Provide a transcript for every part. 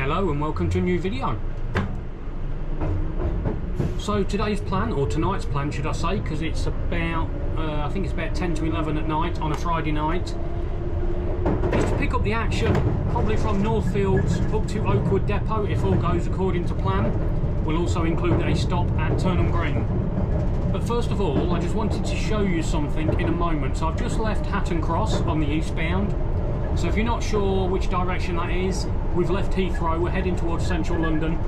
Hello and welcome to a new video. So today's plan, or tonight's plan should I say, because it's about, I think it's about 10 to 11 at night on a Friday night, is to pick up the action probably from Northfields up to Oakwood depot if all goes according to plan. We'll also include a stop at Turnham Green. But first of all, I just wanted to show you something in a moment. So I've just left Hatton Cross on the eastbound. So if you're not sure which direction that is, we've left Heathrow, we're heading towards central London.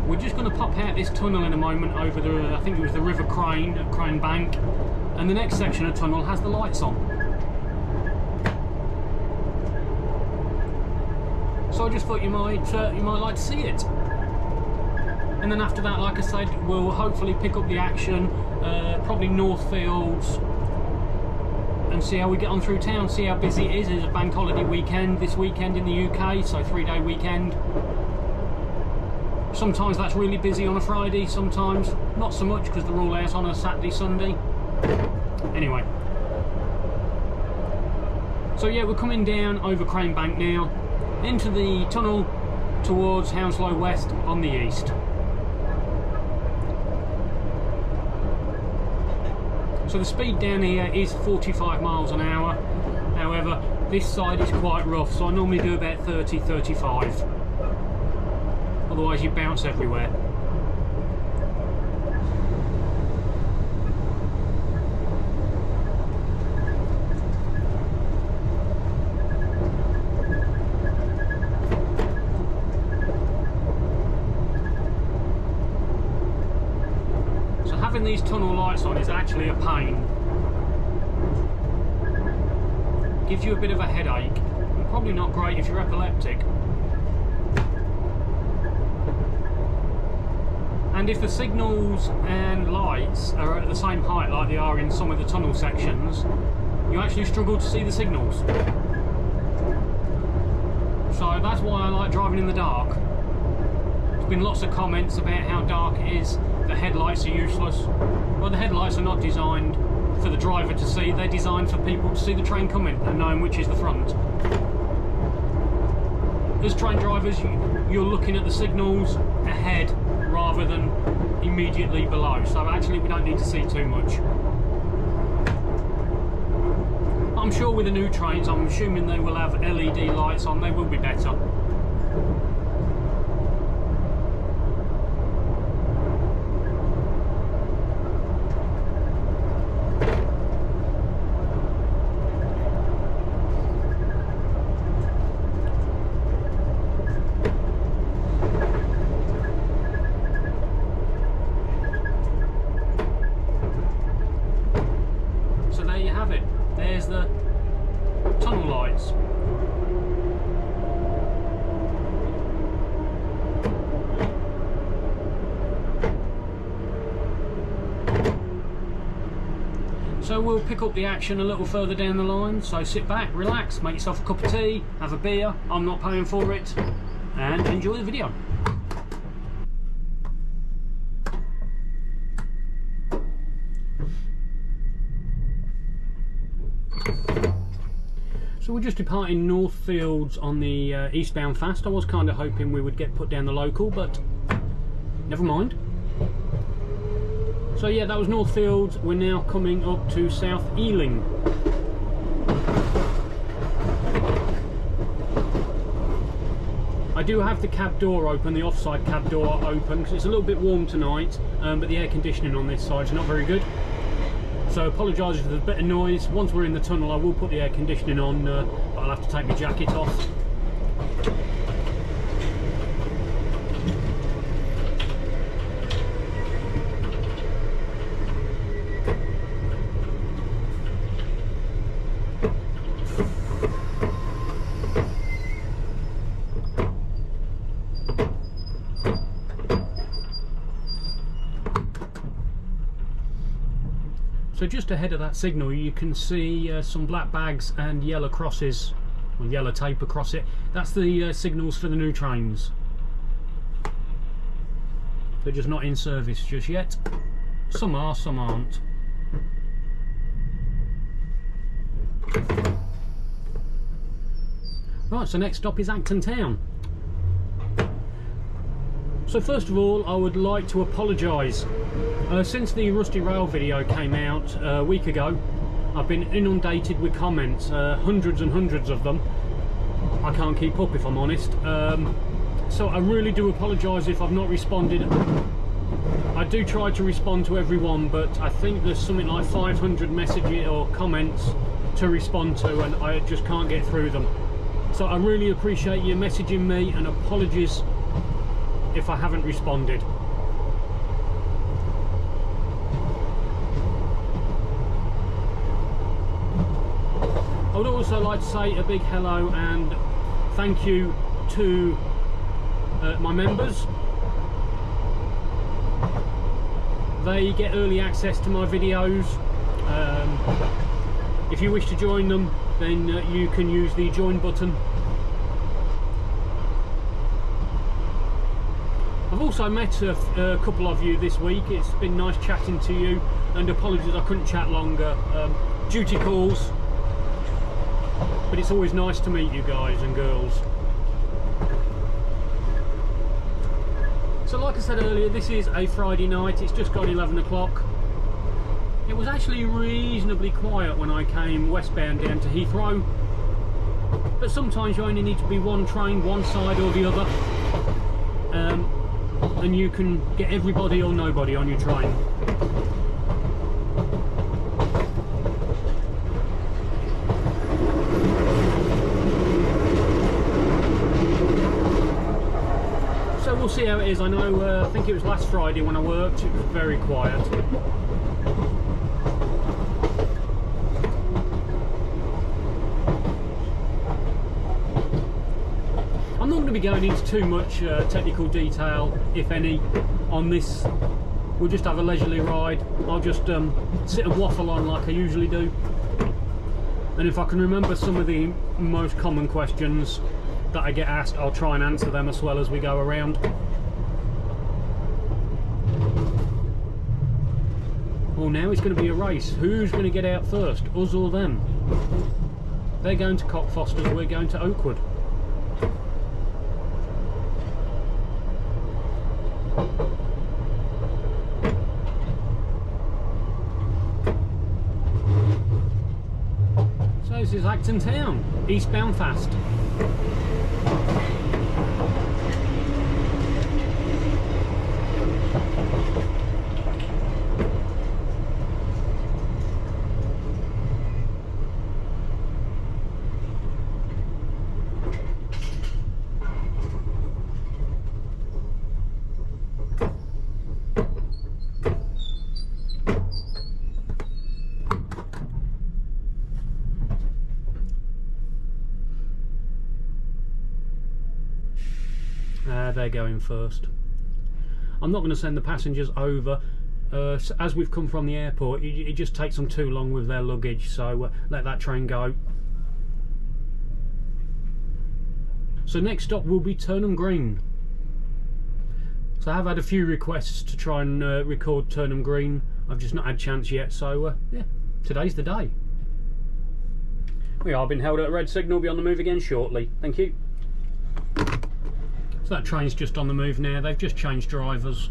We're just going to pop out this tunnel in a moment over the, I think it was the River Crane at Crane Bank, and the next section of tunnel has the lights on. So I just thought you might like to see it. And then after that, like I said, we'll hopefully pick up the action, probably Northfields, and see how we get on through town, see how busy it is. It's a bank holiday weekend this weekend in the UK, so 3-day weekend. Sometimes that's really busy on a Friday, sometimes not so much because they're all out on a Saturday, Sunday. Anyway. So yeah, we're coming down over Crane Bank now, into the tunnel towards Hounslow West on the east. So the speed down here is 45 miles an hour. However, this side is quite rough, so I normally do about 30-35. Otherwise you bounce everywhere. So having these tunnel lights on is actually a pain. Gives you a bit of a headache, and probably not great if you're epileptic. And if the signals and lights are at the same height like they are in some of the tunnel sections, you actually struggle to see the signals. So that's why I like driving in the dark. There's been lots of comments about how dark it is, the headlights are useless. Well, the headlights are not designed for the driver to see, they're designed for people to see the train coming and knowing which is the front. As train drivers, you're looking at the signals ahead rather than immediately below, so actually we don't need to see too much. I'm sure with the new trains, I'm assuming they will have LED lights on, they will be better. There's the tunnel lights. So we'll pick up the action a little further down the line, so sit back, relax, make yourself a cup of tea, have a beer, I'm not paying for it, and enjoy the video. So we're just departing Northfields on the eastbound fast. I was kind of hoping we would get put down the local, but never mind. So yeah, that was Northfields. We're now coming up to South Ealing. I do have the cab door open, the offside cab door open, because it's a little bit warm tonight, but the air conditioning on this side is not very good. So apologise for the bit of noise. Once we're in the tunnel I will put the air conditioning on, but I'll have to take my jacket off. So just ahead of that signal you can see some black bags and yellow crosses, or yellow tape across it. That's the signals for the new trains. They're just not in service just yet. Some are, some aren't. Right, so next stop is Acton Town. So first of all, I would like to apologise. Since the Rusty Rail video came out a week ago, I've been inundated with comments, hundreds and hundreds of them. I can't keep up, if I'm honest. So I really do apologise if I've not responded. I do try to respond to everyone, but I think there's something like 500 messages or comments to respond to, and I just can't get through them. So I really appreciate you messaging me, and apologies if I haven't responded. I would also like to say a big hello and thank you to my members. They get early access to my videos. If you wish to join them, then you can use the join button. I've also met a couple of you this week. It's been nice chatting to you, and apologies I couldn't chat longer. Duty calls, but it's always nice to meet you guys and girls. So like I said earlier, this is a Friday night. It's just gone 11 o'clock. It was actually reasonably quiet when I came westbound down to Heathrow, but sometimes you only need to be one train, one side or the other, and you can get everybody or nobody on your train. So we'll see how it is. I know, I think it was last Friday when I worked, it was very quiet. I'm not going to be going into too much technical detail, if any, on this. We'll just have a leisurely ride. I'll just sit and waffle on like I usually do. And if I can remember some of the most common questions that I get asked, I'll try and answer them as well as we go around. Well, now it's going to be a race. Who's going to get out first, us or them? They're going to Cockfosters, we're going to Oakwood. So this is Acton Town, eastbound fast. They're going first. I'm not going to send the passengers over. As we've come from the airport, it just takes them too long with their luggage, so let that train go. So next stop will be Turnham Green. So I have had a few requests to try and record Turnham Green. I've just not had a chance yet, so yeah, today's the day. We are being held at a red signal, be on the move again shortly. Thank you. So that train's just on the move now. They've just changed drivers.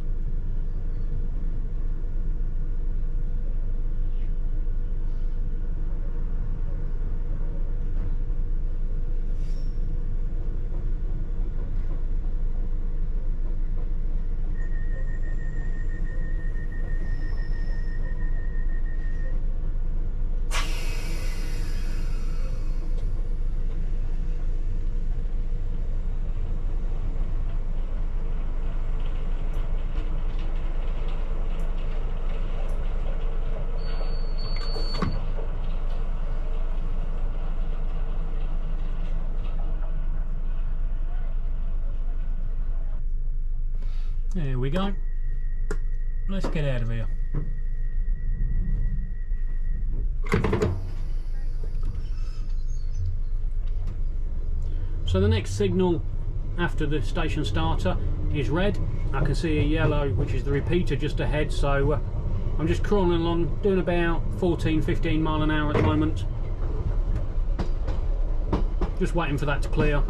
There we go. Let's get out of here. So the next signal after the station starter is red. I can see a yellow, which is the repeater just ahead, so I'm just crawling along, doing about 14-15 mile an hour at the moment. Just waiting for that to clear.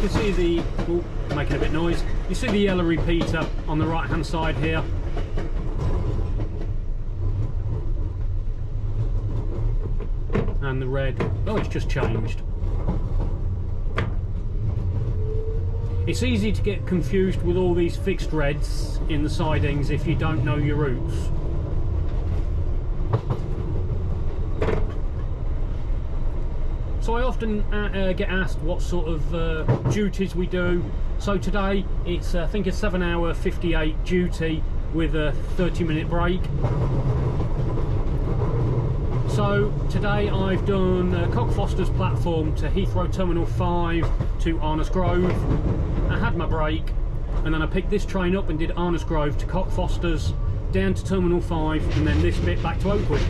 can see the, oh, making a bit of noise, you see the yellow repeater on the right hand side here. And the red, oh, it's just changed. It's easy to get confused with all these fixed reds in the sidings if you don't know your routes. So I often get asked what sort of duties we do. So today it's I think a 7-hour 58 duty with a 30-minute break. So today I've done Cockfosters platform to Heathrow Terminal 5 to Arnos Grove. I had my break and then I picked this train up and did Arnos Grove to Cockfosters, down to Terminal 5 and then this bit back to Oakwood.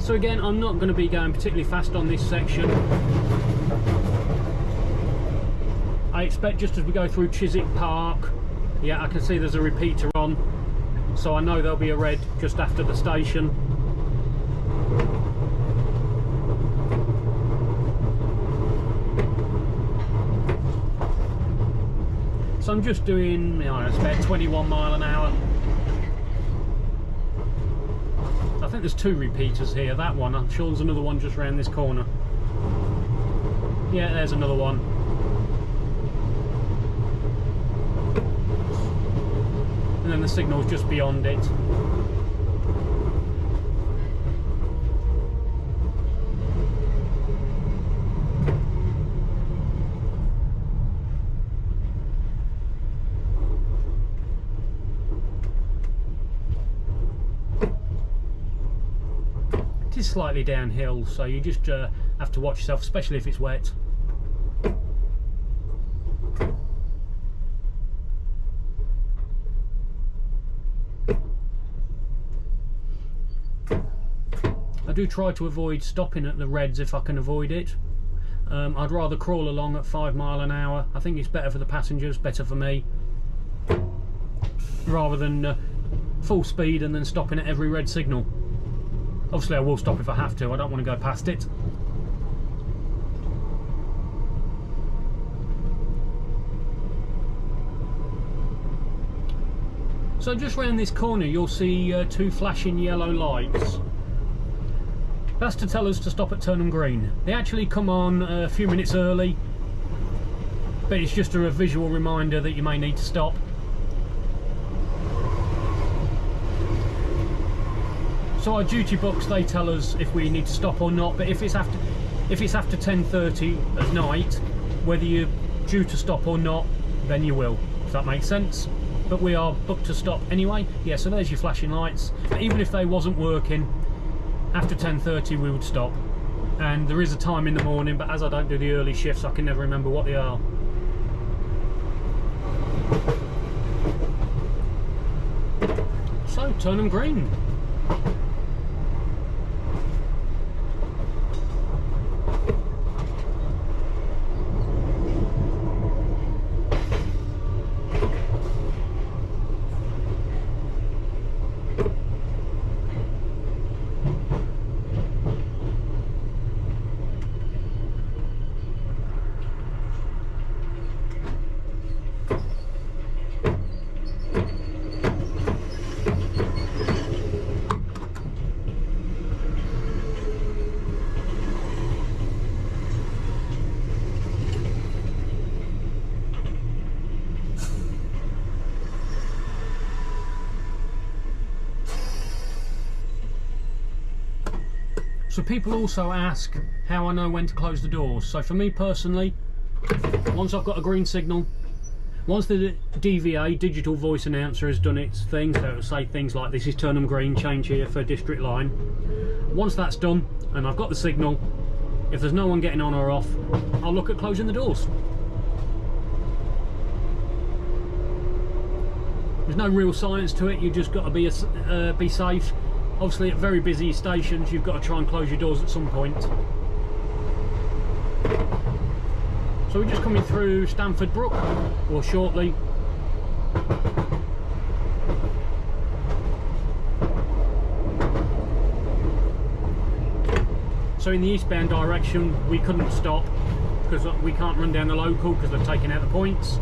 So again, I'm not going to be going particularly fast on this section. I expect just as we go through Chiswick Park, yeah, I can see there's a repeater on, so I know there'll be a red just after the station. So I'm just doing, you know, it's about 21 mile an hour. I think there's 2 repeaters here. That one, I'm sure there's another one just round this corner. Yeah, there's another one. And then the signal's just beyond it. It is slightly downhill, so you just have to watch yourself, especially if it's wet. I do try to avoid stopping at the reds if I can avoid it. I'd rather crawl along at 5 mile an hour. I think it's better for the passengers, better for me, rather than full speed and then stopping at every red signal. Obviously I will stop if I have to, I don't want to go past it. So just round this corner you'll see 2 flashing yellow lights. That's to tell us to stop at Turnham Green. They actually come on a few minutes early, but it's just a visual reminder that you may need to stop. So our duty books, they tell us if we need to stop or not, but if it's after 10:30 at night, whether you're due to stop or not, then you will, if that makes sense. But we are booked to stop anyway. Yeah, so there's your flashing lights. But even if they wasn't working, after 10:30 we would stop. And there is a time in the morning, but as I don't do the early shifts I can never remember what they are. So Turnham Green. So people also ask how I know when to close the doors. So for me personally, once I've got a green signal, once the DVA, digital voice announcer, has done its thing, so it'll say things like this is Turnham Green, change here for District Line. Once that's done and I've got the signal, if there's no one getting on or off, I'll look at closing the doors. There's no real science to it, you just got to be safe. Obviously at very busy stations you've got to try and close your doors at some point. So we're just coming through Stamford Brook, or shortly. So in the eastbound direction we couldn't stop because we can't run down the local because they've taken out the points.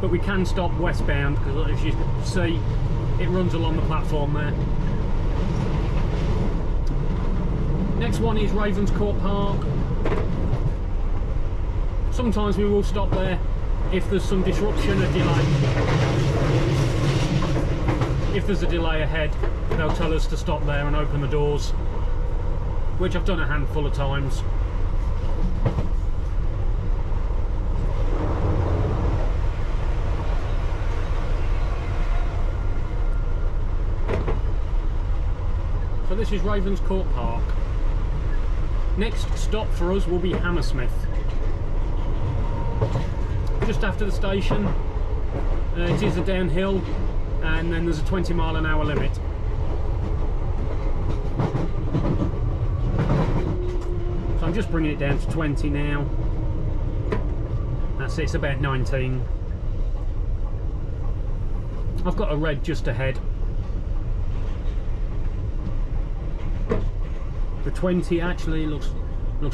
But we can stop westbound because, as you can see, it runs along the platform there. Next one is Ravenscourt Park. Sometimes we will stop there if there's some disruption or delay. If there's a delay ahead, they'll tell us to stop there and open the doors, which I've done a handful of times. So this is Ravenscourt Park. Next stop for us will be Hammersmith. Just after the station, it is a downhill, and then there's a 20-mile-an-hour limit. So I'm just bringing it down to 20 now. That's it, it's about 19. I've got a red just ahead. The 20 actually looks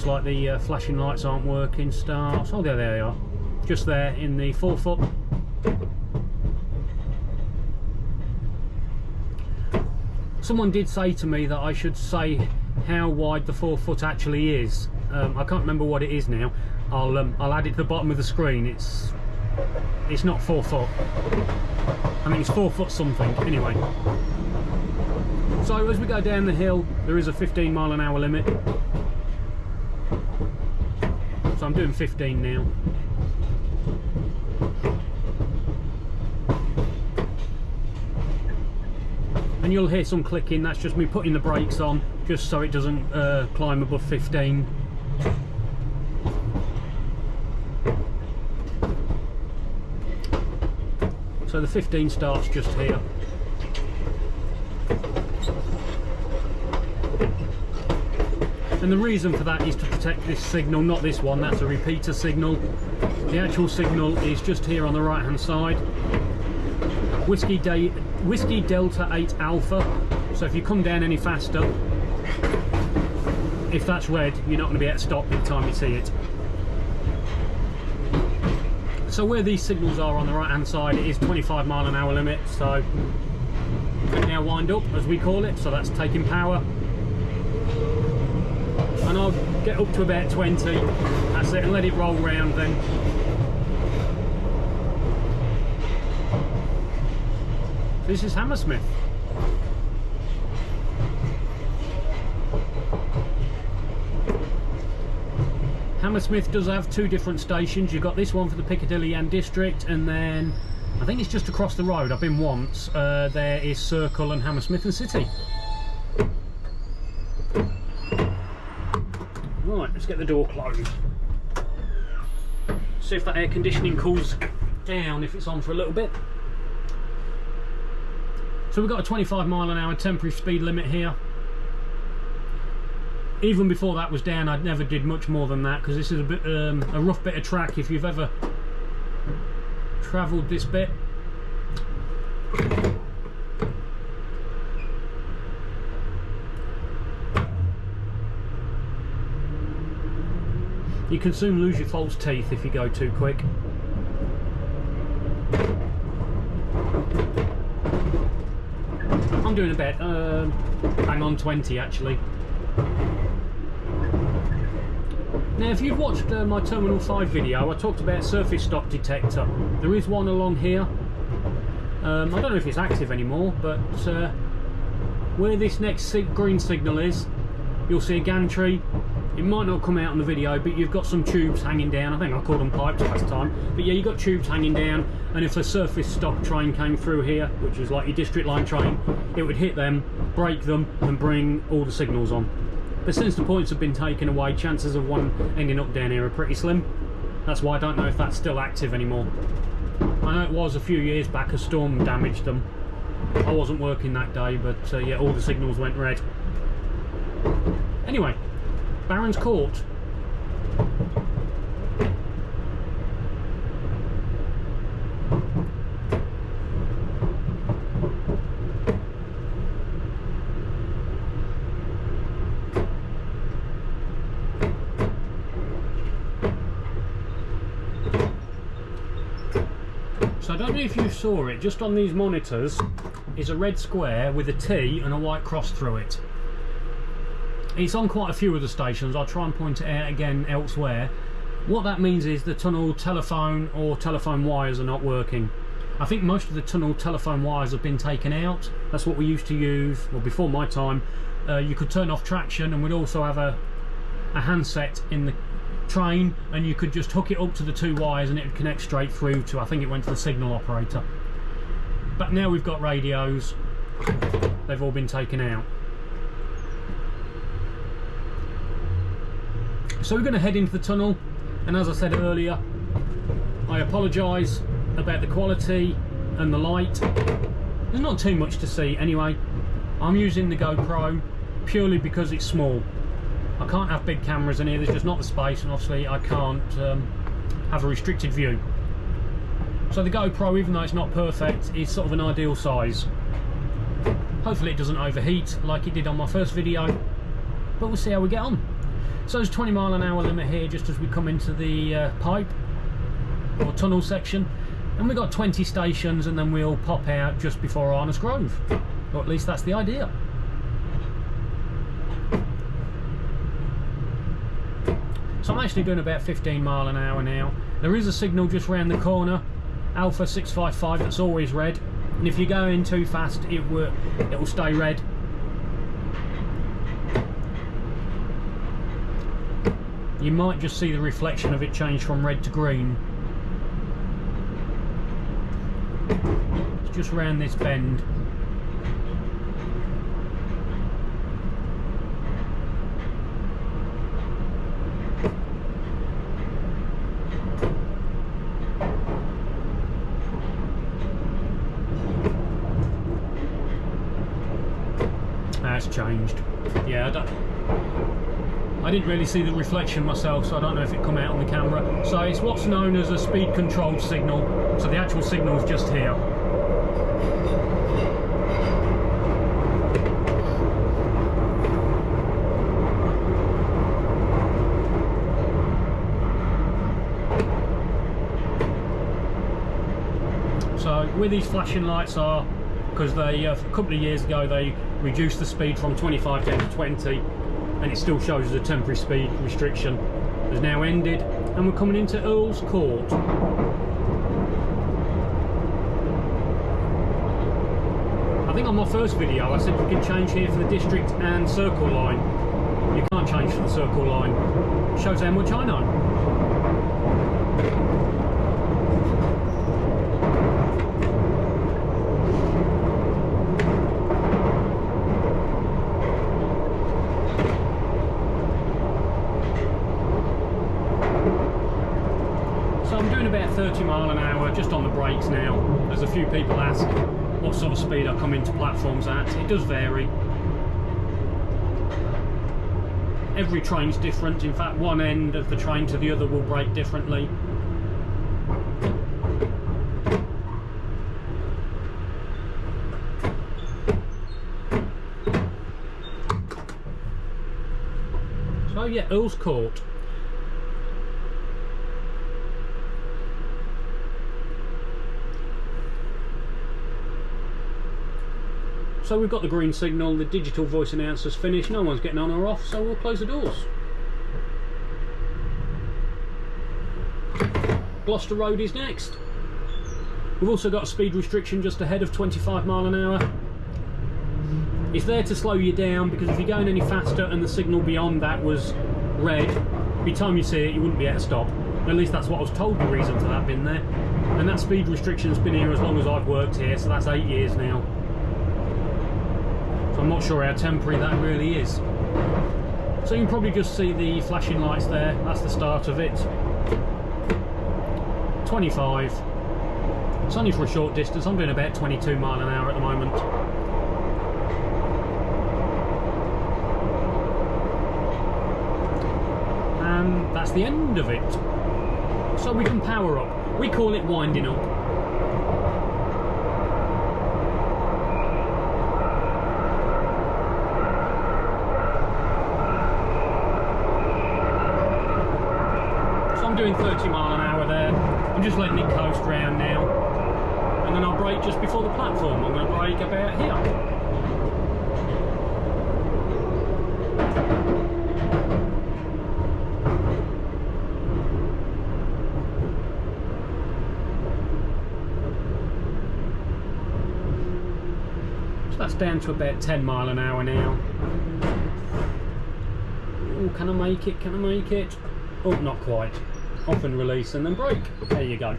like the flashing lights aren't working. Starts. Oh, there they are. Just there in the 4 foot. Someone did say to me that I should say how wide the 4 foot actually is. I can't remember what it is now. I'll add it to the bottom of the screen. It's not 4 foot. I think it's 4 foot something. Anyway. So as we go down the hill, there is a 15-mile-an-hour limit. So I'm doing 15 now. And you'll hear some clicking. That's just me putting the brakes on, just so it doesn't climb above 15. So the 15 starts just here. And the reason for that is to protect this signal, not this one. That's a repeater signal. The actual signal is just here on the right hand side. Whiskey Delta 8 Alpha. So if you come down any faster, if that's red, you're not going to be able to stop by the time you see it. So where these signals are on the right hand side, it is 25-mile-an-hour limit. So we now wind up, as we call it. So that's taking power. And I'll get up to about 20, that's it, and let it roll round then. This is Hammersmith. Hammersmith does have 2 different stations. You've got this one for the Piccadilly Line district, and then I think it's just across the road. I've been once. There is Circle and Hammersmith and City. Right, let's get the door closed. See if that air conditioning cools down if it's on for a little bit. So we've got a 25-mile-an-hour temporary speed limit here. Even before that was down, I never did much more than that because this is a bit a rough bit of track if you've ever travelled this bit. You can soon lose your false teeth if you go too quick. I'm doing a bit, hang on, 20 actually. Now if you've watched my Terminal 5 video, I talked about surface stop detector. There is one along here. I don't know if it's active anymore, but where this next green signal is, you'll see a gantry. It might not come out on the video, but you've got some tubes hanging down. I think I called them pipes last time. But yeah, you've got tubes hanging down, and if a surface stop train came through here, which is like your district line train, it would hit them, break them, and bring all the signals on. But since the points have been taken away, chances of one ending up down here are pretty slim. That's why I don't know if that's still active anymore. I know it was a few years back, a storm damaged them. I wasn't working that day, but yeah, all the signals went red. Anyway, Baron's Court. So I don't know if you saw it, just on these monitors is a red square with a T and a white cross through it. It's on quite a few of the stations. I'll try and point it out again elsewhere. What that means is the tunnel telephone or telephone wires are not working. I think most of the tunnel telephone wires have been taken out. That's what we used to use, well, before my time. You could turn off traction, and we'd also have a handset in the train, and you could just hook it up to the two wires and it would connect straight through to, I think it went to the signal operator. But now we've got radios, they've all been taken out. So we're going to head into the tunnel, and as I said earlier, I apologise about the quality and the light. There's not too much to see anyway. I'm using the GoPro purely because it's small. I can't have big cameras in here, there's just not the space, and obviously I can't have a restricted view. So the GoPro, even though it's not perfect, is sort of an ideal size. Hopefully it doesn't overheat like it did on my first video, but we'll see how we get on. So there's 20-mile-an-hour limit here just as we come into the pipe or tunnel section, and we've got 20 stations, and then we'll pop out just before Arnos Grove, or at least that's the idea. So I'm actually doing about 15 mile an hour now. There is a signal just round the corner, Alpha 655, that's always red, and if you're going too fast it will stay red. You might just see the reflection of it change from red to green. It's just round this bend. That's changed. Yeah, I didn't really see the reflection myself, so I don't know if it come out on the camera. So it's what's known as a speed controlled signal. So the actual signal is just here. So where these flashing lights are, because they a couple of years ago they reduced the speed from 25 down to 20, and it still shows as a temporary speed restriction, has now ended, and we're coming into Earl's Court. I think on my first video I said you can change here for the district and circle line. You can't change for the circle line. Shows how much I know. So I'm doing about 30 mile an hour just on the brakes now. There's a few people ask what sort of speed I come into platforms at. It does vary. Every train's different. In fact, one end of the train to the other will brake differently. So yeah, Earl's Court. So we've got the green signal, the digital voice announcer's finished, no one's getting on or off, so we'll close the doors. Gloucester Road is next. We've also got a speed restriction just ahead of 25 mile an hour. It's there to slow you down, because if you're going any faster and the signal beyond that was red, by the time you see it you wouldn't be able to stop. At least that's what I was told the reason for that being there. And that speed restriction's been here as long as I've worked here, so that's 8 years now. So I'm not sure how temporary that really is. So you can probably just see the flashing lights there, that's the start of it. 25. It's only for a short distance, I'm doing about 22 mile an hour at the moment. And that's the end of it. So we can power up. We call it winding up. I'm doing 30 mile an hour there. I'm just letting it coast round now. and then I'll brake just before the platform. I'm going to brake about here. That's down to about 10 mile an hour now. Oh, can I make it? Can I make it? Oh, not quite. Off and release and then brake. There you go.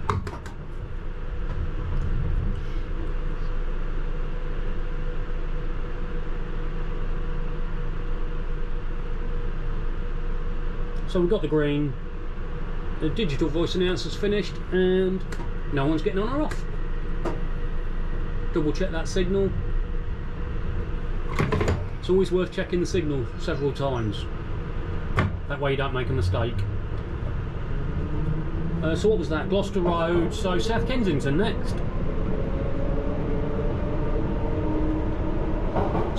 So we've got the green, the digital voice announcer's finished, and no one's getting on or off. Double check that signal. It's always worth checking the signal several times. That way you don't make a mistake. So what was that? Gloucester Road, so South Kensington next.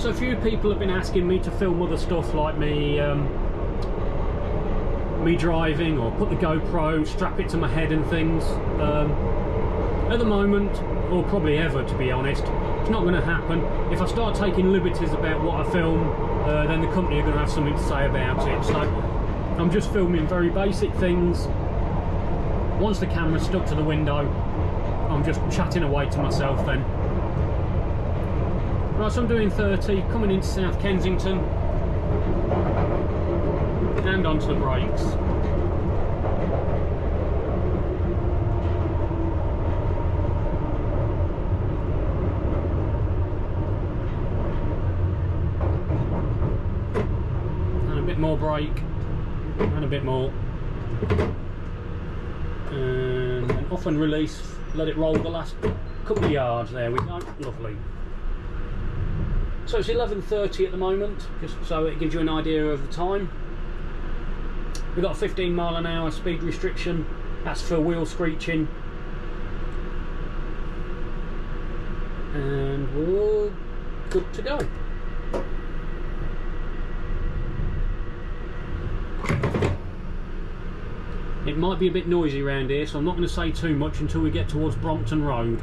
So a few people have been asking me to film other stuff like me driving, or put the GoPro, strap it to my head and things. At the moment, or probably ever to be honest, it's not going to happen. If I start taking liberties about what I film, then the company are going to have something to say about it. So I'm just filming very basic things. Once the camera's stuck to the window, I'm just chatting away to myself then. Right, so I'm doing 30, coming into South Kensington, and onto the brakes. More brake and a bit more, and then off and release, let it roll the last couple of yards. There we go, lovely. So it's 11:30 at the moment, just so it gives you an idea of the time. We've got a 15 mile an hour speed restriction, that's for wheel screeching, and we're all good to go. It might be a bit noisy around here, so I'm not going to say too much until we get towards Brompton Road.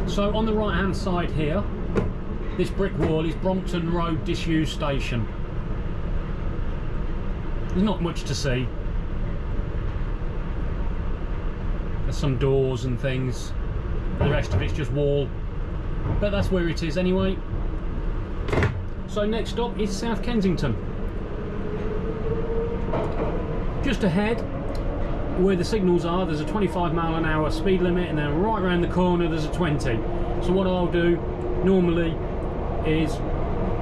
So on the right hand side here, this brick wall is Brompton Road Disused Station. There's not much to see. There's some doors and things. The rest of it's just wall. But that's where it is anyway. So next stop is South Kensington. Just ahead, where the signals are, there's a 25 mile an hour speed limit, and then right around the corner there's a 20. So what I'll do normally is,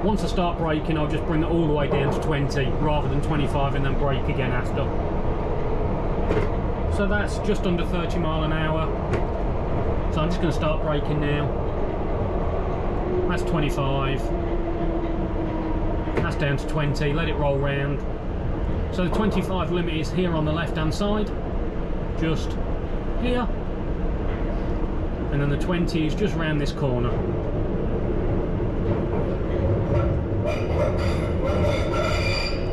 once I start braking, I'll just bring it all the way down to 20 rather than 25 and then brake again after. So that's just under 30 mile an hour. So I'm just going to start braking now. That's 25. That's down to 20. Let it roll round. So the 25 limit is here on the left hand side, just here, and then the 20 is just round this corner.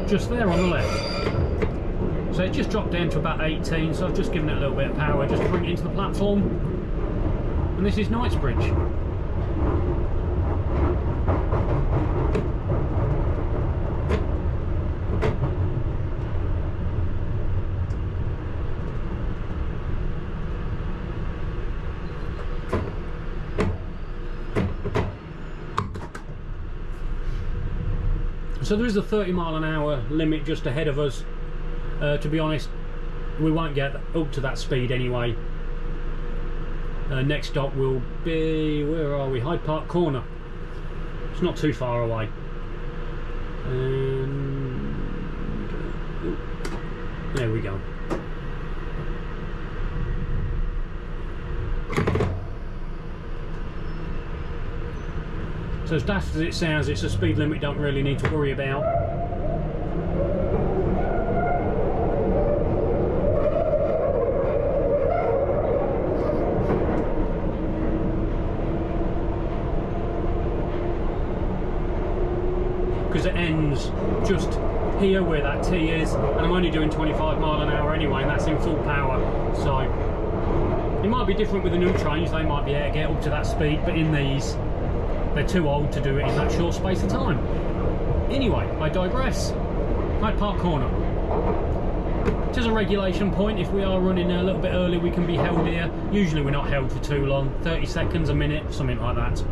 Just there on the left. So it just dropped down to about 18, so I've just given it a little bit of power just to bring it into the platform. And this is Knightsbridge. So there is a 30-mile-an-hour limit just ahead of us. To be honest, we won't get up to that speed anyway. Next stop will be, where are we? Hyde Park Corner. It's not too far away. And there we go. So as daft as it sounds, it's a speed limit don't really need to worry about. Because it ends just here where that T is, and I'm only doing 25 mile an hour anyway, and that's in full power. So it might be different with the new trains, they might be able to get up to that speed, but in these, they're too old to do it in that short space of time. Anyway, I digress. Hyde Park Corner. It is a regulation point. If we are running a little bit early, we can be held here. Usually we're not held for too long, 30 seconds, a minute, something like that.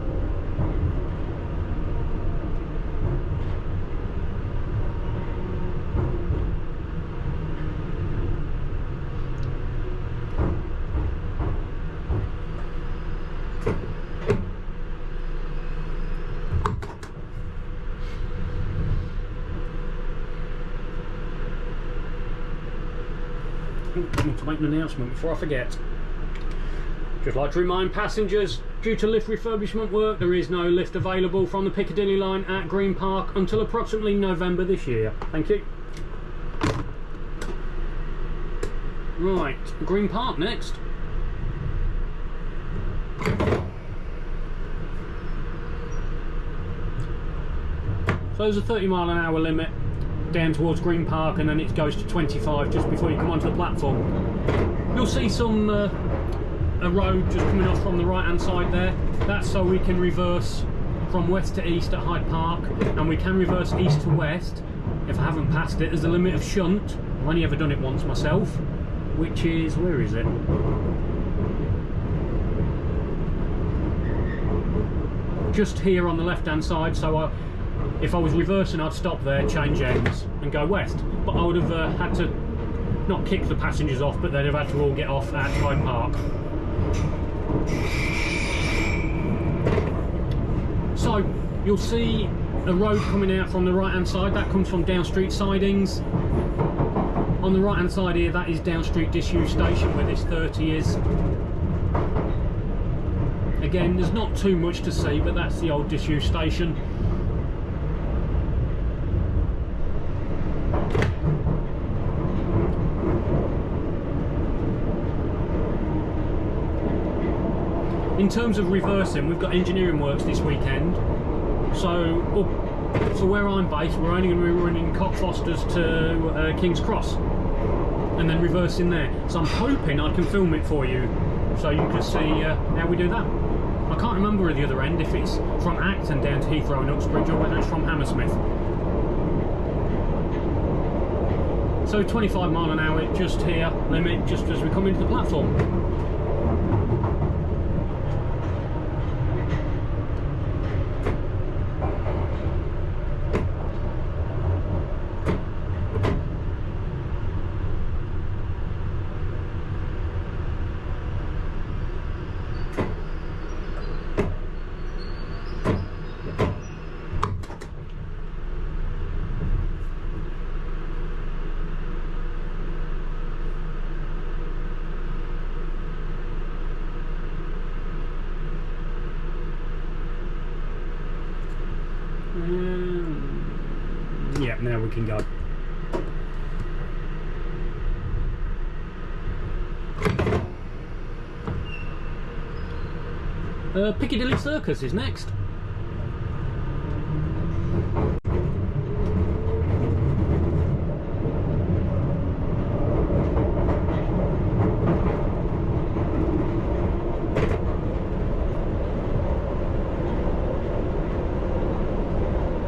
I need to make an announcement before I forget. Just like to remind passengers, due to lift refurbishment work, there is no lift available from the Piccadilly Line at Green Park until approximately November this year. Thank you. Right, Green Park next. So there's a 30-mile-an-hour limit down towards Green Park, and then it goes to 25 just before you come onto the platform. You'll see some a road just coming off from the right hand side there. That's so we can reverse from west to east at Hyde Park, and we can reverse east to west if I haven't passed it. There's a limit of shunt. I've only ever done it once myself, which is, where is it? Just here on the left hand side. So if I was reversing, I'd stop there, change ends and go west, but I would have had to not kick the passengers off, but they'd have had to all get off at Hyde Park. So you'll see a road coming out from the right hand side. That comes from Down Street sidings. On the right hand side here, that is Down Street disused station where this 30 is. Again, there's not too much to see, but that's the old disused station. In terms of reversing, we've got engineering works this weekend, so where I'm based, we're only going to be running Cockfosters to King's Cross and then reversing there. So I'm hoping I can film it for you so you can see how we do that. I can't remember at the other end if it's from Acton down to Heathrow and Uxbridge or whether it's from Hammersmith. So 25 mile an hour just here, limit just as we come into the platform. Yeah, now we can go. Piccadilly Circus is next.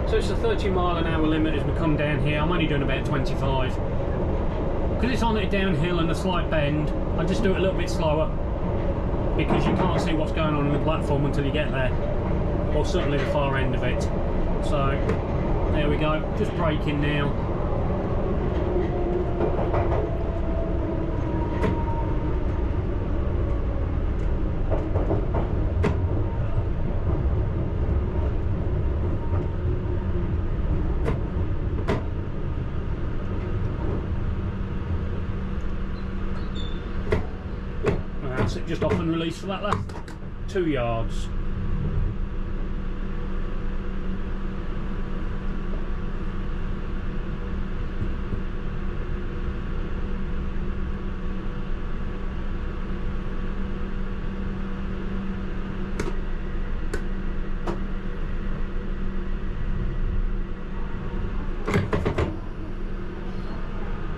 So it's a 30 mile an hour limit as we come down here. I'm only doing about 25. Because it's on a downhill and a slight bend, I just do it a little bit slower, because you can't see what's going on the platform until you get there, or certainly the far end of it. So There we go, just braking now. That's it, just off and release for that last 2 yards.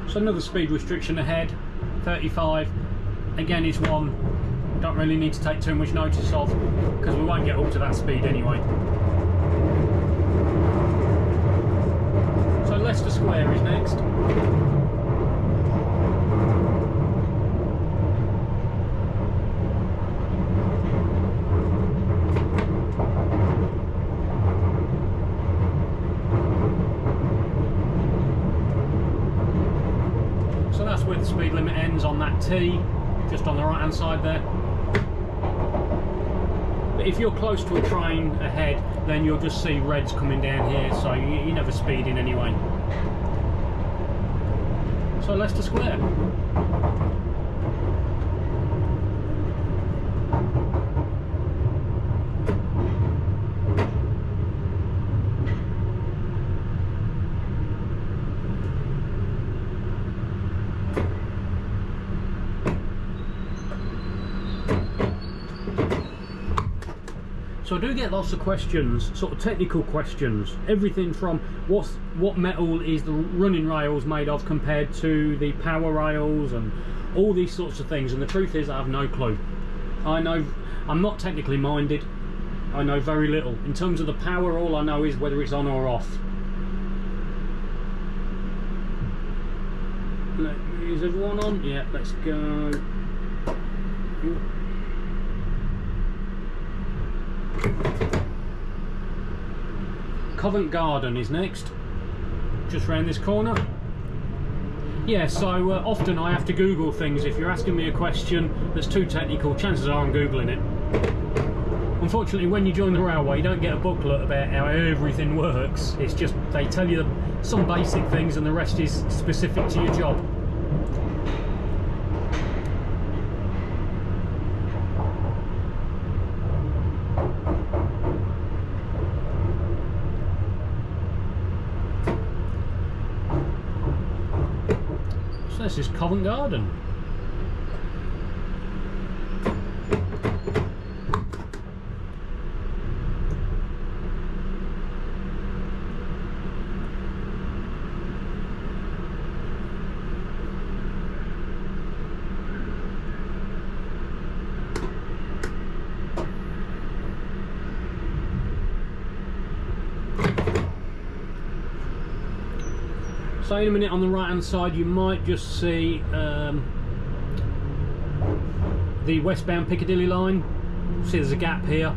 So another speed restriction ahead, 35. Again, it's one don't really need to take too much notice of because we won't get up to that speed anyway. So Leicester Square is next. So that's where the speed limit ends on that T, just on the right hand side there. But if you're close to a train ahead, then you'll just see reds coming down here, so you're never speeding anyway. So Leicester Square. So I do get lots of questions, sort of technical questions, everything from what metal is the running rails made of compared to the power rails and all these sorts of things, and the truth is I have no clue. I'm not technically minded, I know very little. In terms of the power, all I know is whether it's on or off. Is everyone on? Yeah, let's go. Covent Garden is next, just round this corner. Yeah, so often I have to Google things. If you're asking me a question that's too technical, chances are I'm Googling it. Unfortunately, when you join the railway, you don't get a booklet about how everything works. It's just they tell you some basic things and the rest is specific to your job. This is Covent Garden. So in a minute on the right hand side you might just see the westbound Piccadilly Line. See there's a gap here,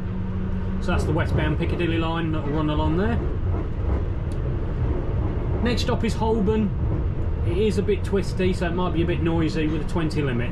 so that's the westbound Piccadilly Line that will run along there. Next stop is Holborn. It is a bit twisty, so it might be a bit noisy with a 20 limit.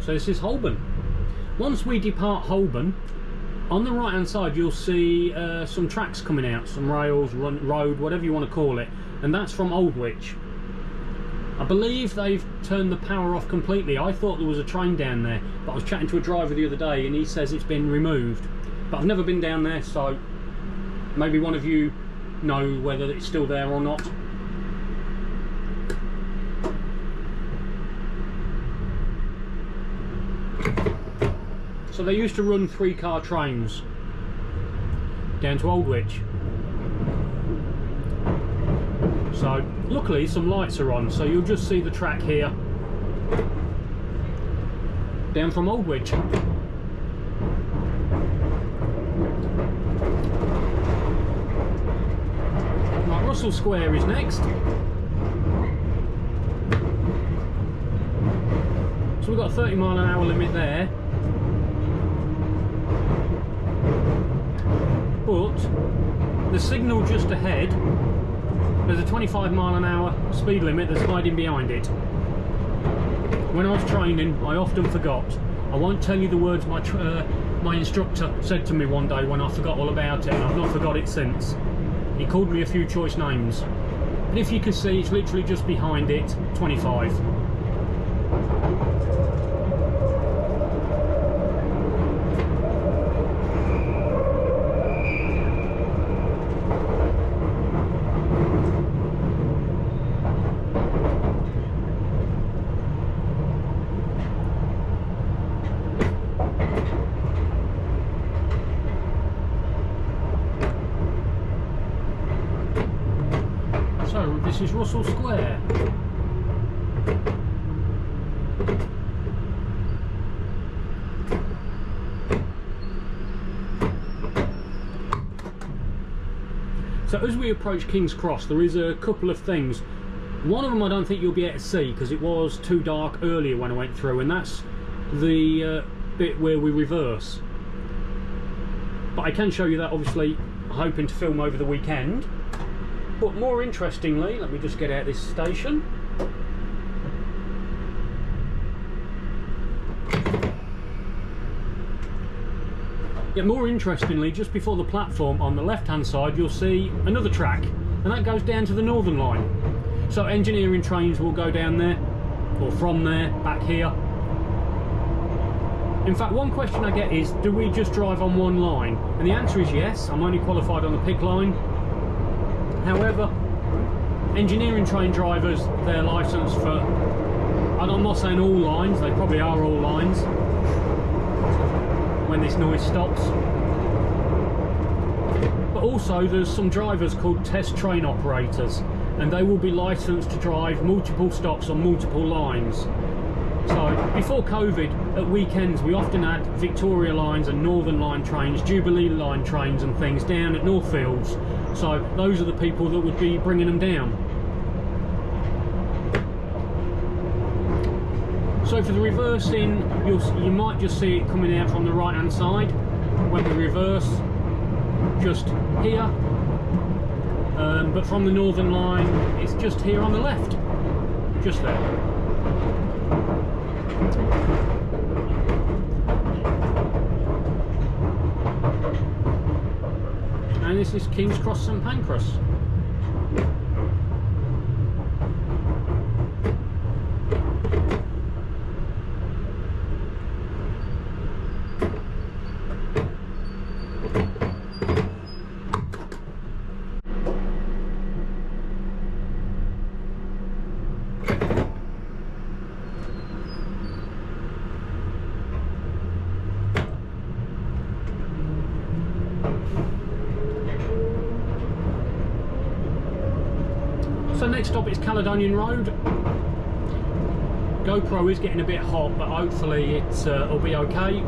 So this is Holborn. Once we depart Holborn, On the right hand side you'll see some tracks coming out, some rails, road, whatever you want to call it, and that's from Oldwich. I believe they've turned the power off completely. I thought there was a train down there, but I was chatting to a driver the other day and he says it's been removed. But I've never been down there, so maybe one of you know whether it's still there or not. So they used to run 3-car trains down to Oldwich. So luckily some lights are on, so you'll just see the track here down from Oldwich. Right, Russell Square is next. So we've got a 30-mile-an-hour limit there. But the signal just ahead, there's a 25-mile-an-hour speed limit that's hiding behind it. When I was training, I often forgot. I won't tell you the words my instructor said to me one day when I forgot all about it, and I've not forgot it since. He called me a few choice names. And if you can see, it's literally just behind it, 25. This is Russell Square. So as we approach King's Cross, there is a couple of things. One of them I don't think you'll be able to see because it was too dark earlier when I went through, and that's the bit where we reverse. But I can show you that, obviously, hoping to film over the weekend. But more interestingly, let me just get out this station. Yeah, more interestingly, just before the platform on the left hand side you'll see another track, and that goes down to the Northern Line. So engineering trains will go down there, or from there, back here. In fact, one question I get is, do we just drive on one line? And the answer is yes. I'm only qualified on the Pick line. However, engineering train drivers, they're licensed for, and I'm not saying all lines, they probably are all lines when this noise stops. But also there's some drivers called test train operators, and they will be licensed to drive multiple stops on multiple lines. So before COVID, at weekends we often had Victoria lines and Northern Line trains, Jubilee line trains and things down at Northfields. So those are the people that would be bringing them down. So for the reversing, you might just see it coming out from the right hand side when we reverse, just here. But from the Northern Line, it's just here on the left, just there. And this is King's Cross St Pancras. So next stop is Caledonian Road. GoPro is getting a bit hot, but hopefully it'll be okay.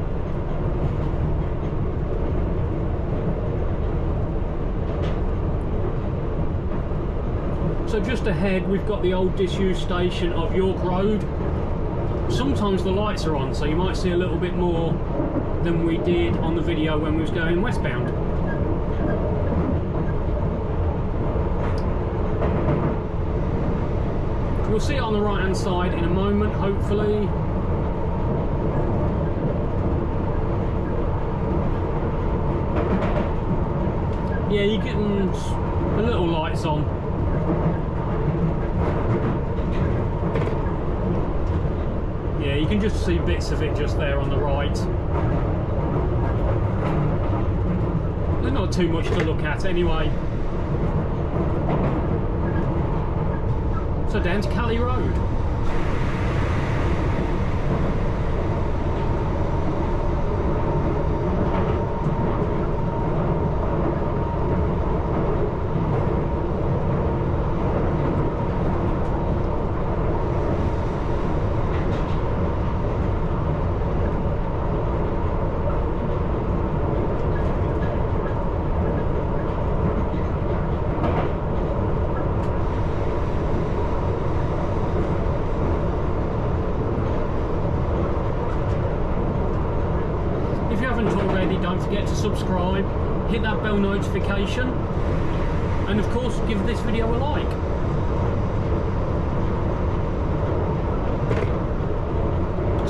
So just ahead we've got the old disused station of York Road. Sometimes the lights are on, so you might see a little bit more than we did on the video when we was going westbound. We'll see it on the right hand side in a moment, hopefully. Yeah, you're getting the little lights on. Yeah, you can just see bits of it just there on the right. There's not too much to look at anyway. So down to Cali Road. Don't forget to subscribe, hit that bell notification, and of course give this video a like.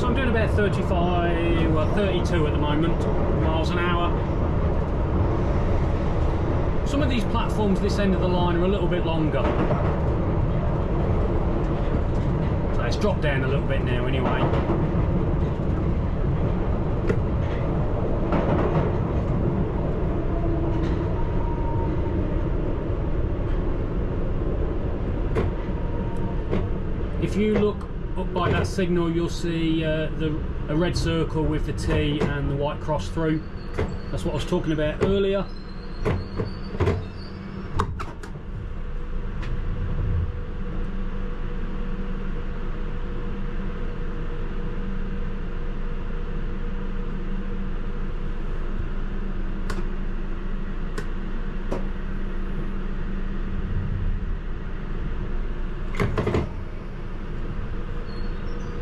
So I'm doing about 35, well 32 at the moment, miles an hour. Some of these platforms this end of the line are a little bit longer. So it's dropped down a little bit now anyway. If you look up by that signal, you'll see a red circle with the T and the white cross through. That's what I was talking about earlier.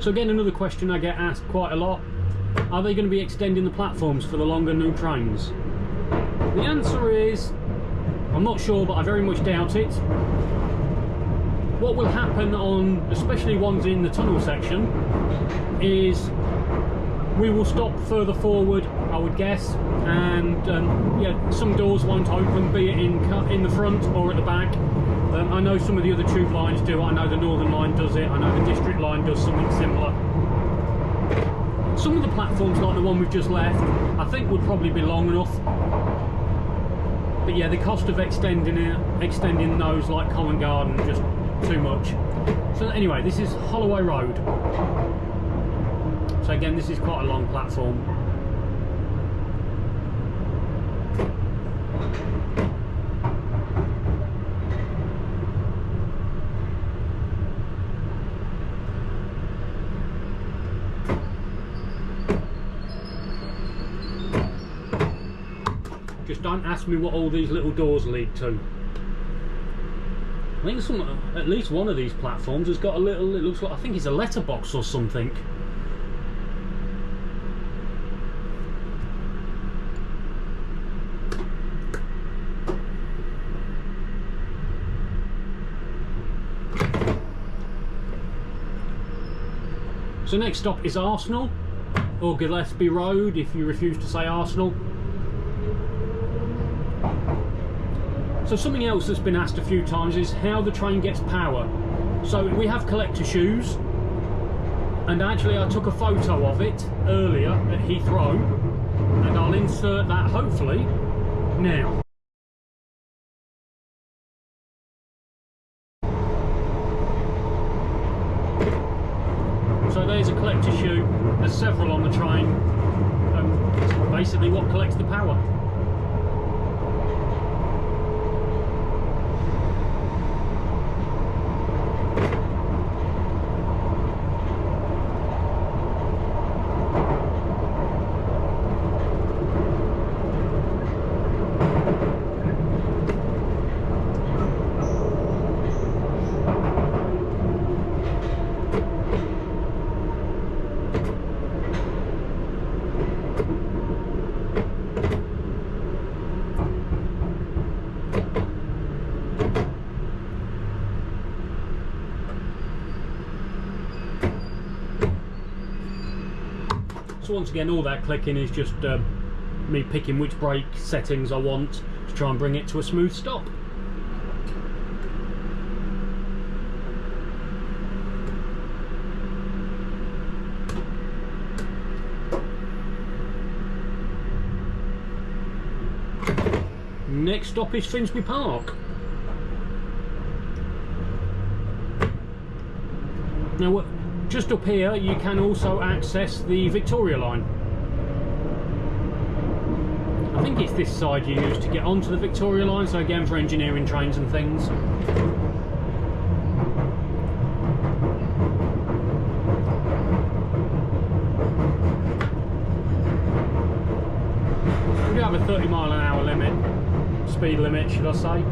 So again, another question I get asked quite a lot, are they going to be extending the platforms for the longer new trains? The answer is, I'm not sure, but I very much doubt it. What will happen on, especially ones in the tunnel section, is we will stop further forward, I would guess, and yeah, some doors won't open, be it in the front or at the back. I know some of the other tube lines do. I know the Northern Line does it. I know the District Line does something similar. Some of the platforms, like the one we've just left, I think would probably be long enough. But yeah, the cost of extending those like Covent Garden, just too much. So anyway, this is Holloway Road. So again, this is quite a long platform. Just don't ask me what all these little doors lead to. I think at least one of these platforms has got a little, it looks like, I think it's a letterbox or something. So next stop is Arsenal, or Gillespie Road if you refuse to say Arsenal. So something else that's been asked a few times is how the train gets power. So we have collector shoes, and actually I took a photo of it earlier at Heathrow, and I'll insert that hopefully now. So there's a collector shoe, there's several on the train, it's basically what collects the power. So once again, all that clicking is just me picking which brake settings I want. to try and bring it to a smooth stop. Next stop is Finsbury Park. Now, just up here you can also access the Victoria Line. I think it's this side you use to get onto the Victoria Line, so again for engineering trains and things. We do have a 30-mile-an-hour limit, speed limit should I say.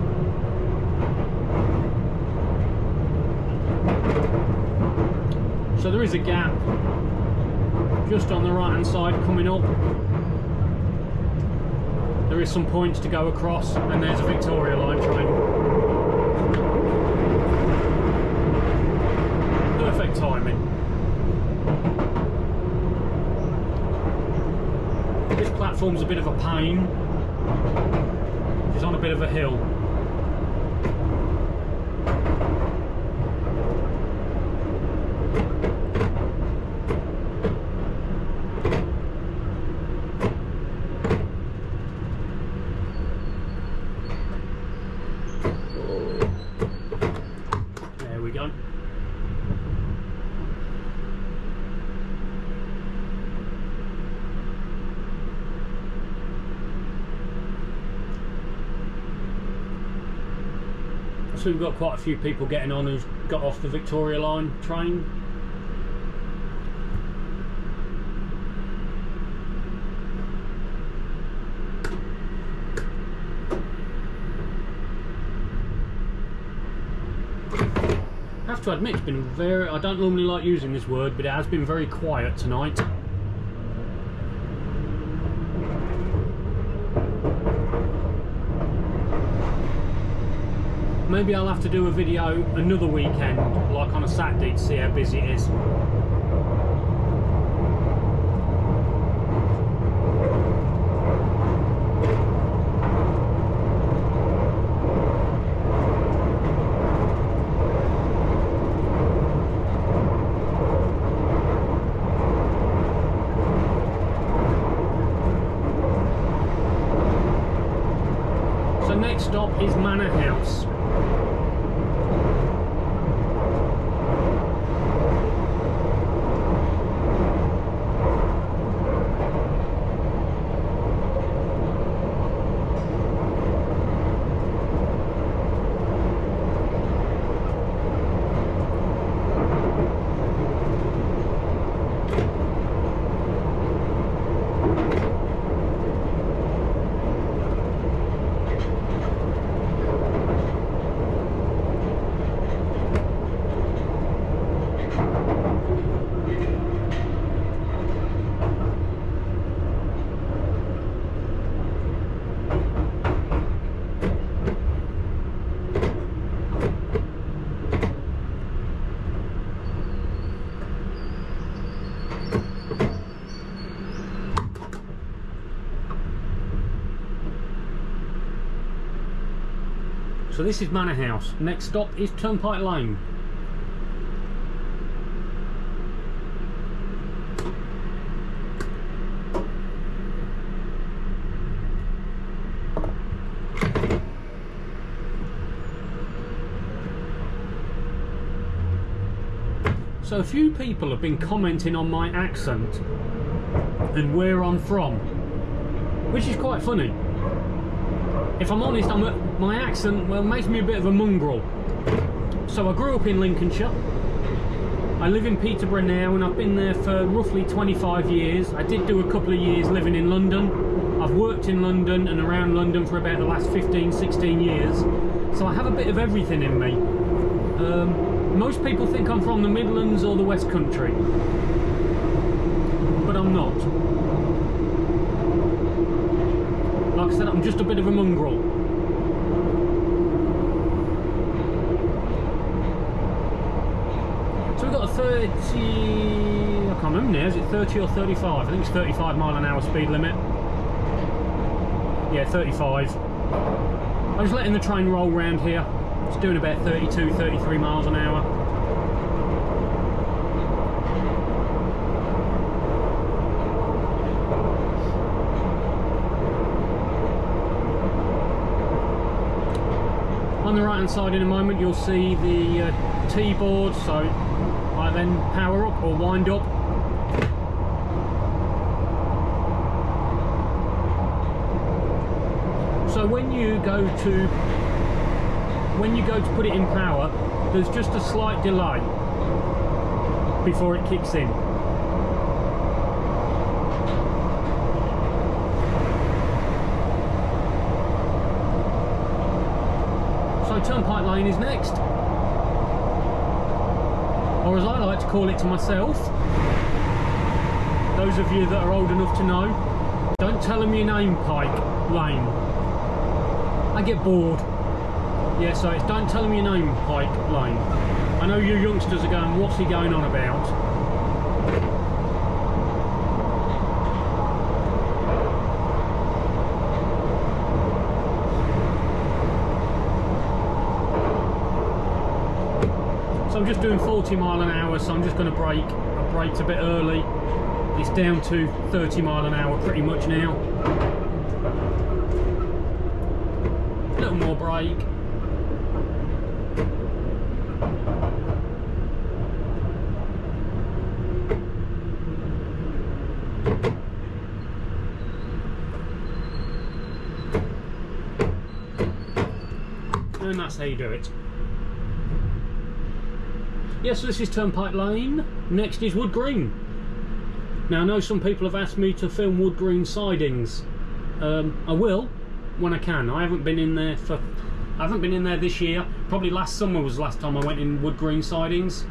So there is a gap just on the right hand side coming up. There is some points to go across, and there's a Victoria Line train. Perfect timing. This platform's a bit of a pain. It's on a bit of a hill. So we've got quite a few people getting on who's got off the Victoria Line train. I have to admit, it's been very, I don't normally like using this word, but it has been very quiet tonight. Maybe I'll have to do a video another weekend, like on a Saturday, to see how busy it is. So next stop is Manor House. So this is Manor House. Next stop is Turnpike Lane. So a few people have been commenting on my accent and where I'm from, which is quite funny. If I'm honest, my accent, well, makes me a bit of a mongrel. So I grew up in Lincolnshire. I live in Peterborough now, and I've been there for roughly 25 years. I did do a couple of years living in London. I've worked in London and around London for about the last 15, 16 years. So I have a bit of everything in me. Most people think I'm from the Midlands or the West Country, but I'm not. Like I said, I'm just a bit of a mongrel. So we've got a 30, I can't remember now, is it 30 or 35? I think it's 35 mile an hour speed limit. Yeah, 35. I'm just letting the train roll round here. It's doing about 32, 33 miles an hour. On the right hand side in a moment you'll see the T-board, so I then power up or wind up. So when you go to put it in power, there's just a slight delay before it kicks in. So Turnpike Lane is next, or as I like to call it to myself, those of you that are old enough to know, don't tell them your name, Pike Lane. I get bored. Yeah, so it's don't tell them your name, Pike Lane. I know you youngsters are going, what's he going on about? So I'm just doing 40 mile an hour, so I'm just going to brake. I braked a bit early. It's down to 30 mile an hour pretty much now. A little more brake. And that's how you do it. Yes, so this is Turnpike Lane. Next is Wood Green. Now I know some people have asked me to film Wood Green sidings. I will when I can. I haven't been in there this year. Probably last summer was the last time I went in Wood Green sidings.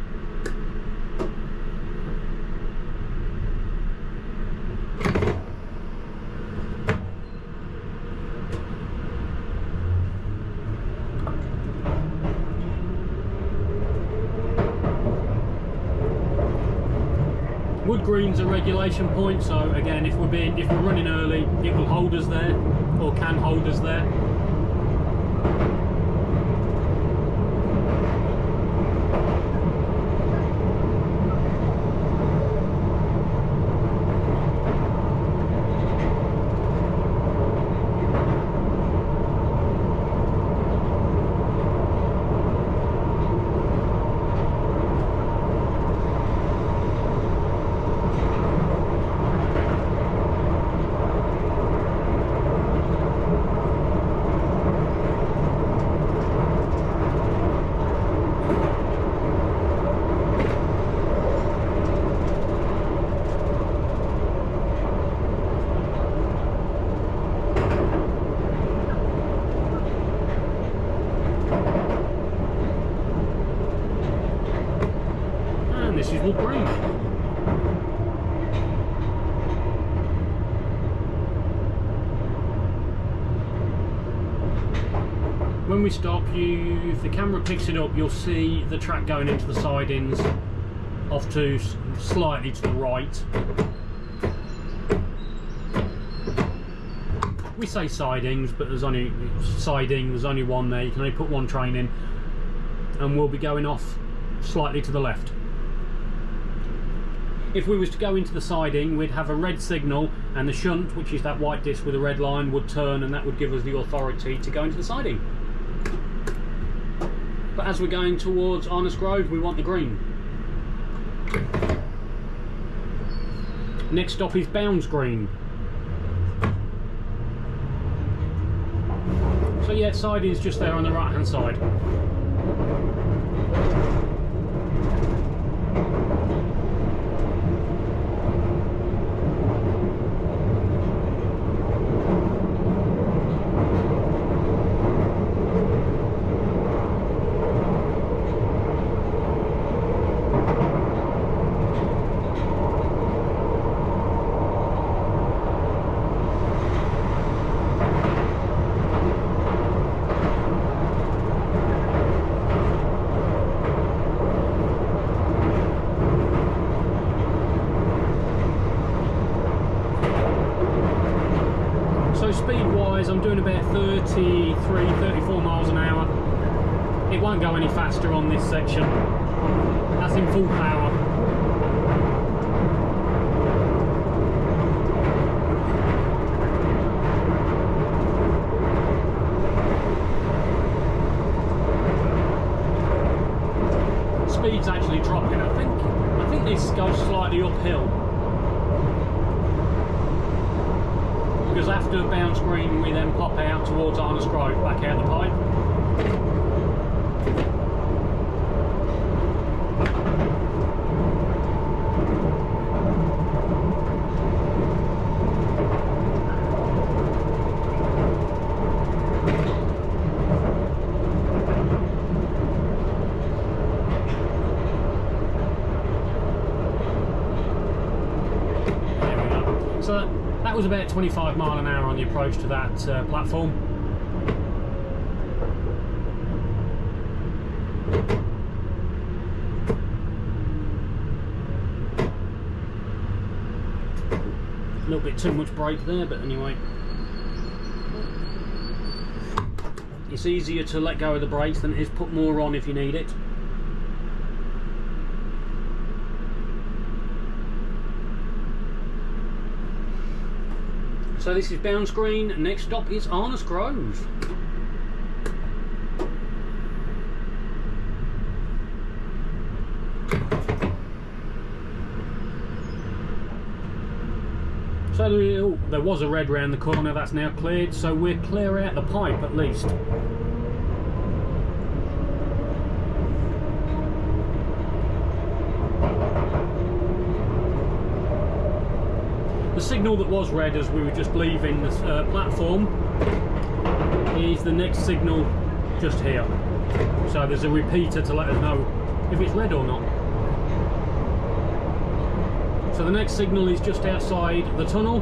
Wood Green's a regulation point, so again, if we're running early, it will hold us there, or can hold us there. This is Wood Green. When we stop, if the camera picks it up, you'll see the track going into the sidings, off to slightly to the right. We say sidings, but there's only one there. You can only put one train in, and we'll be going off slightly to the left. If we was to go into the siding, we'd have a red signal, and the shunt, which is that white disc with a red line, would turn, and that would give us the authority to go into the siding. But as we're going towards Arnos Grove, we want the green. Next stop is Bounds Green. So yeah, siding's just there on the right hand side. 34 miles an hour. It won't go any faster on this section. That's in full power. Speed's actually dropping. I think this goes slightly uphill, because after bounce green we then pop out towards Arnos Grove, back out the pipe. So that was about 25 mile an hour on the approach to that platform. A little bit too much brake there, but anyway. It's easier to let go of the brakes than it is put more on if you need it. So this is bounce green, next stop is Arnos Grove. So there was a red round the corner, that's now cleared, so we're clear out the pipe at least. The signal that was red as we were just leaving this platform is the next signal just here. So there's a repeater to let us know if it's red or not. So the next signal is just outside the tunnel,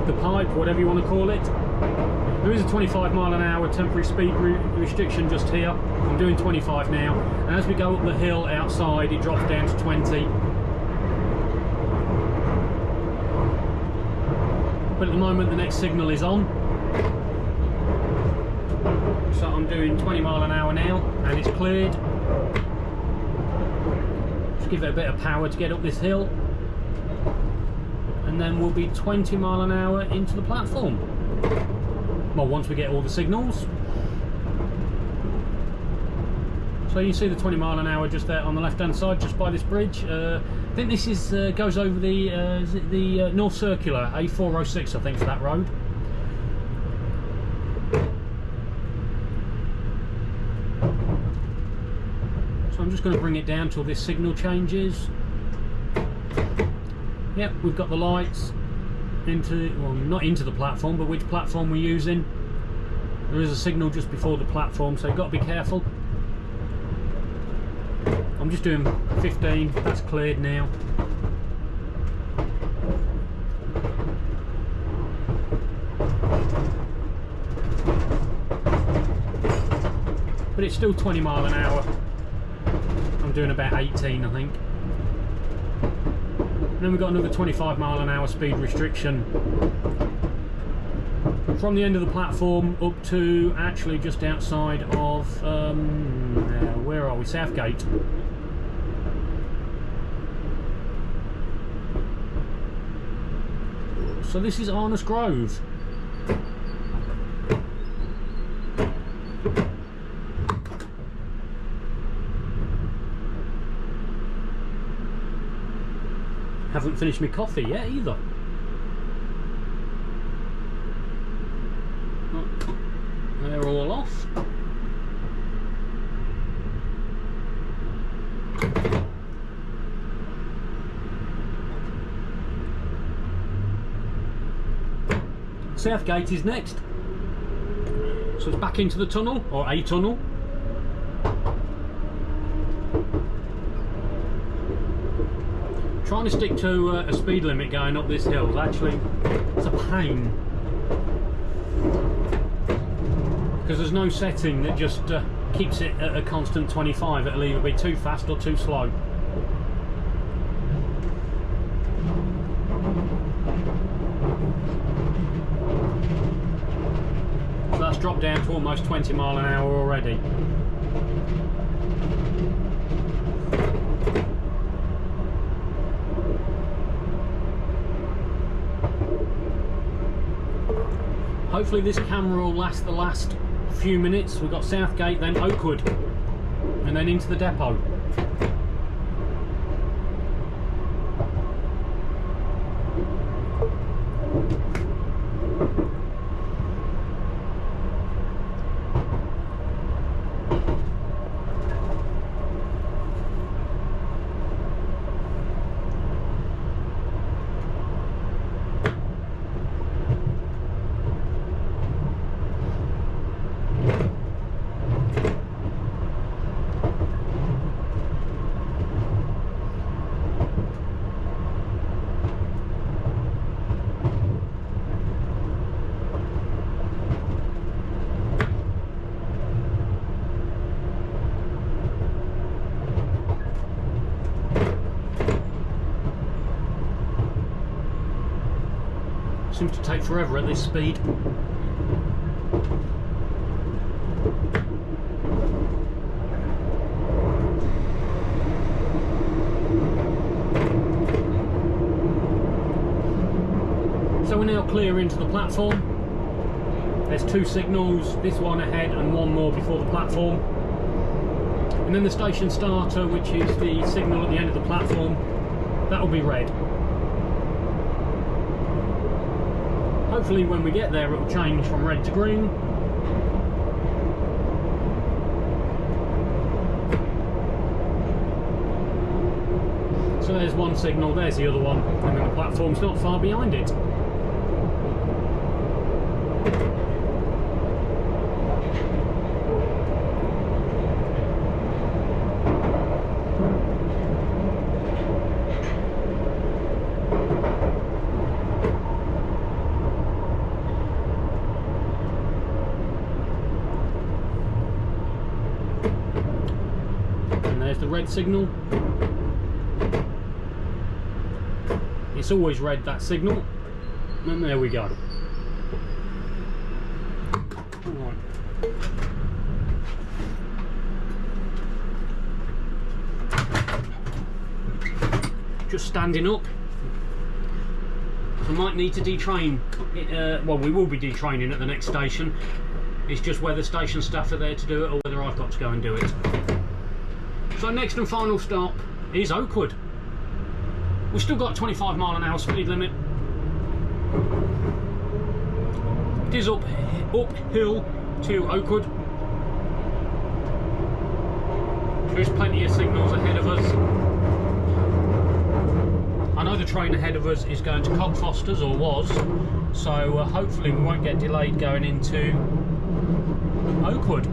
the pipe, whatever you want to call it. There is a 25 mile an hour temporary speed restriction just here. I'm doing 25 now, and as we go up the hill outside it drops down to 20. But at the moment the next signal is on, so I'm doing 20 mile an hour now and it's cleared. Just give it a bit of power to get up this hill, and then we'll be 20 mile an hour into the platform. Well, once we get all the signals. So you see the 20 mile an hour just there on the left hand side, just by this bridge. I think this is goes over the North Circular, A406 I think for that road. So I'm just going to bring it down till this signal changes. Yep, we've got the lights into, well, not into the platform, but which platform we're using. There is a signal just before the platform, so you've got to be careful. I'm just doing 15, that's cleared now. But it's still 20 mile an hour. I'm doing about 18 I think. And then we've got another 25 mile an hour speed restriction from the end of the platform up to actually just outside of, where are we, Southgate. So this is Arnos Grove. Haven't finished my coffee yet either. They're all off. Southgate is next. So it's back into the tunnel, or a tunnel. Trying to stick to a speed limit going up this hill is actually, it's a pain. Because there's no setting that just keeps it at a constant 25. It'll either be too fast or too slow. dropped down to almost 20 mile an hour already. Hopefully this camera will last the last few minutes. We've got Southgate, then Oakwood, and then into the depot. Seems to take forever at this speed. So we're now clear into the platform. There's two signals, this one ahead and one more before the platform. And then the station starter, which is the signal at the end of the platform, that will be red. Hopefully when we get there it will change from red to green. So there's one signal, there's the other one, and then the platform's not far behind it. There's the red signal. It's always red, that signal. And there we go. Right. Just standing up. So I might need to detrain. Well, we will be detraining at the next station. It's just whether station staff are there to do it or whether I've got to go and do it. So next and final stop is Oakwood. We've still got a 25 mile an hour speed limit. It is uphill to Oakwood. There's plenty of signals ahead of us. I know the train ahead of us is going to Cockfosters, or was, so hopefully we won't get delayed going into Oakwood.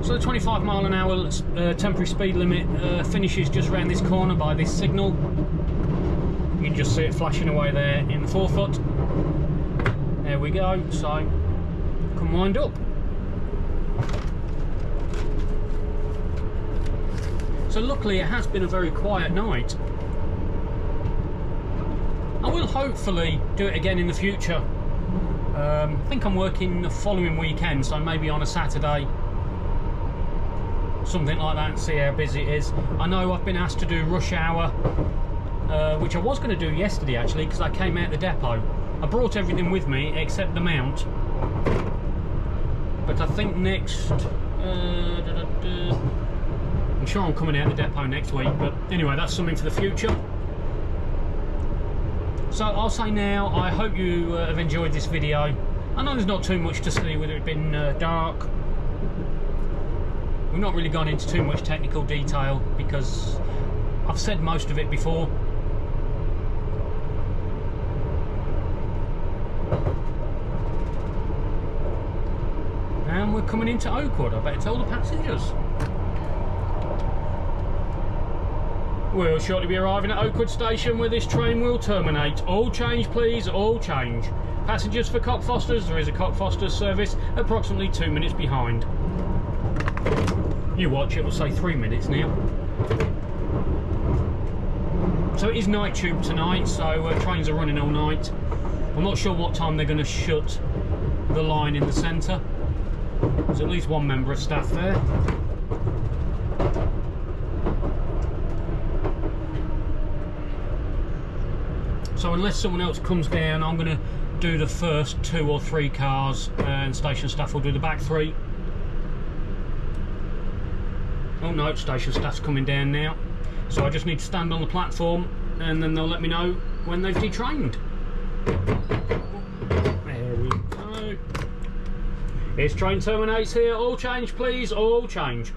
So the 25 mile an hour temporary speed limit finishes just around this corner by this signal. You can just see it flashing away there in the forefoot. There we go, so come wind up. So luckily it has been a very quiet night. I will hopefully do it again in the future. I think I'm working the following weekend, so maybe on a Saturday, something like that, and see how busy it is. I know I've been asked to do rush hour, which I was going to do yesterday actually, because I came out the depot. I brought everything with me except the mount, but I think next I'm sure I'm coming out the depot next week, but anyway, that's something for the future. So I'll say now, I hope you have enjoyed this video. I know there's not too much to see with it being dark. We've not really gone into too much technical detail because I've said most of it before. And we're coming into Oakwood. I better tell the passengers. We'll shortly be arriving at Oakwood station where this train will terminate. All change please, all change. Passengers for Cockfosters, there is a Cockfosters service approximately 2 minutes behind. You watch, it will say 3 minutes now. So it is night tube tonight, so trains are running all night. I'm not sure what time they're going to shut the line in the centre. There's at least one member of staff there. So unless someone else comes down, I'm going to do the first 2 or 3 cars, and station staff will do the back 3. Oh no, station staff's coming down now. So I just need to stand on the platform, and then they'll let me know when they've detrained. There we go. It's train terminates here. All change please, all change.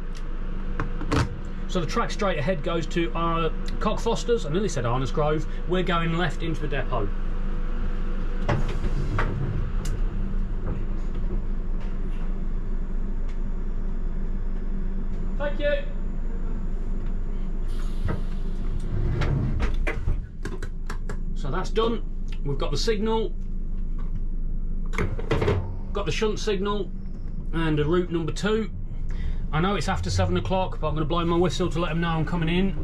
So the track straight ahead goes to Cockfosters. I nearly said Arnos Grove. We're going left into the depot. Thank you. So that's done. We've got the signal, got the shunt signal, and a route number 2. I know it's after 7 o'clock, but I'm going to blow my whistle to let them know I'm coming in.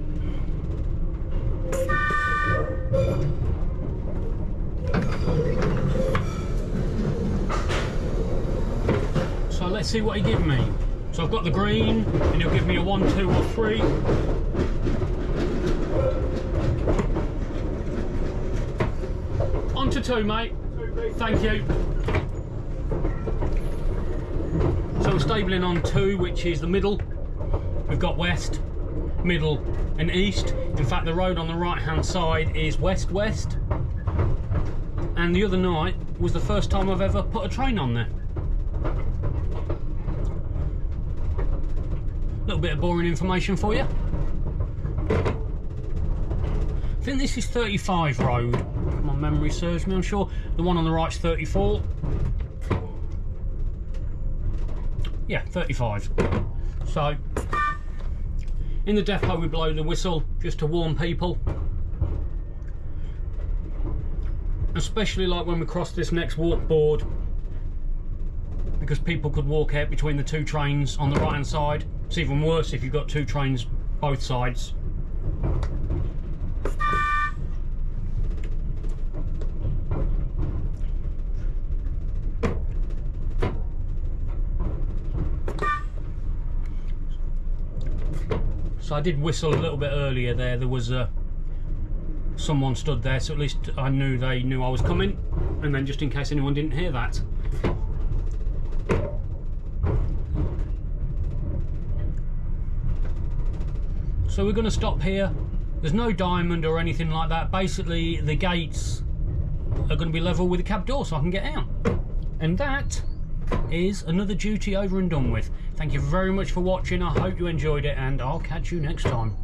So let's see what he gives me. So I've got the green, and he'll give me a 1, 2 or 3. On to 2, mate. Thank you. So we're stabling on 2, which is the middle. We've got west, middle and east. In fact, the road on the right hand side is west-west. And the other night was the first time I've ever put a train on there. A little bit of boring information for you. I think this is 35 road, if my memory serves me. I'm sure the one on the right's 34. Yeah, 35. So in the depot we blow the whistle just to warn people, especially like when we cross this next walk board, because people could walk out between the 2 trains on the right hand side. It's even worse if you've got 2 trains both sides. So I did whistle a little bit earlier there. There was someone stood there, so at least I knew they knew I was coming, and then just in case anyone didn't hear that. So we're going to stop here. There's no diamond or anything like that. Basically the gates are going to be level with the cab door so I can get out. And that is another duty over and done with. Thank you very much for watching. I hope you enjoyed it, and I'll catch you next time.